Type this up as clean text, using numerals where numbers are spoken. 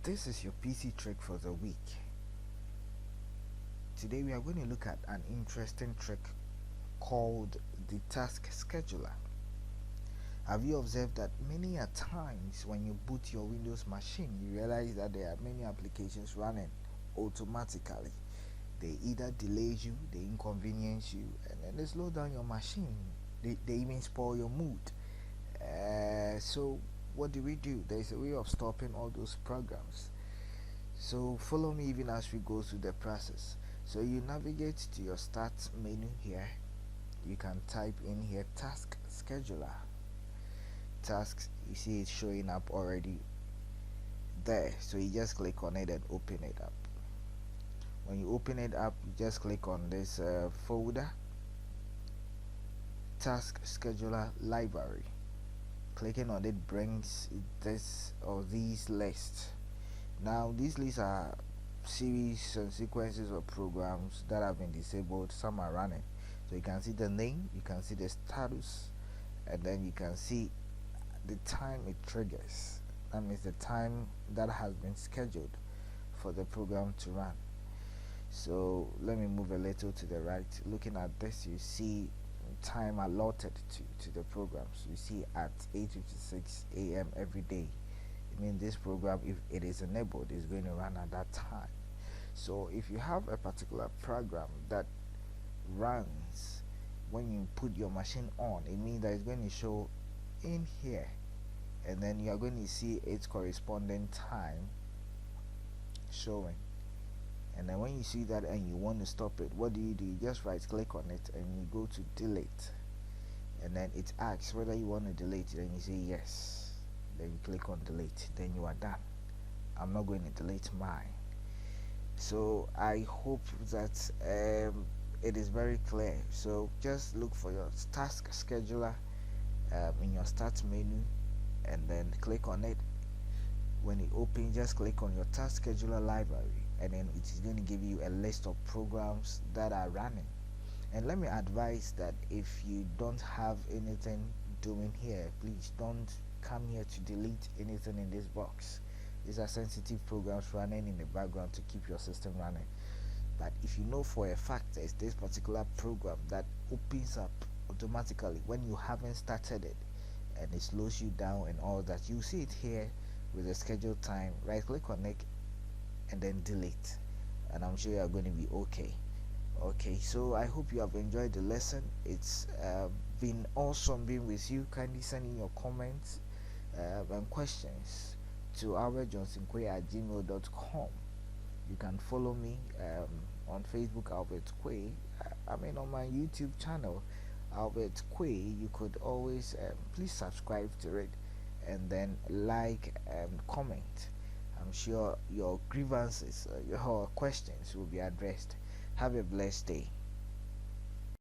This is your PC trick for the week. Today we are going to look at an interesting trick called the task scheduler. Have you observed that many a times when you boot your Windows machine, you realize that there are many applications running automatically? They either delay you, they inconvenience you, and then they slow down your machine. They even spoil your mood. So what do? There is a way of stopping all those programs. So follow me even as we go through the process. So you navigate to your start menu here. You can type in here task scheduler. Tasks, you see it showing up already there. So you just click on it and open it up. When you open it up, you just click on this folder, task scheduler library. Clicking on it brings this or these lists. Now these lists are series and sequences of programs that have been disabled. Some are running, so you can see the name, you can see the status, and then you can see the time it triggers. That means the time that has been scheduled for the program to run. So let me move a little to the right. Looking at this, you see time allotted to the programs. You see at 8:56 a.m. every day. I mean, this program, if it is enabled, is going to run at that time. So if you have a particular program that runs when you put your machine on, it means that it's going to show in here, and then you are going to see its corresponding time showing. And then when you see that and you want to stop it, what do? You just right click on it and you go to delete, and then it asks whether you want to delete it, and you say yes. Then you click on delete, then you are done. I'm not going to delete mine. So I hope that it is very clear. So just look for your task scheduler in your start menu, and then click on it. When it opens, just click on your task scheduler library, and then it is going to give you a list of programs that are running. And let me advise that if you don't have anything doing here, please don't come here to delete anything in this box. These are sensitive programs running in the background to keep your system running. But if you know for a fact there's this particular program that opens up automatically when you haven't started it, and it slows you down and all that, you see it here with the scheduled time. Right click on it and then delete, and I'm sure you're going to be okay. So I hope you have enjoyed the lesson. It's been awesome being with you. Kindly send in your comments and questions to albertjohnsonkwe@gmail.com. You can follow me on Facebook, Albert Kwe. On my YouTube channel, Albert Kwe. You could always please subscribe to it, and then like and comment. I'm sure your grievances, your questions will be addressed. Have a blessed day.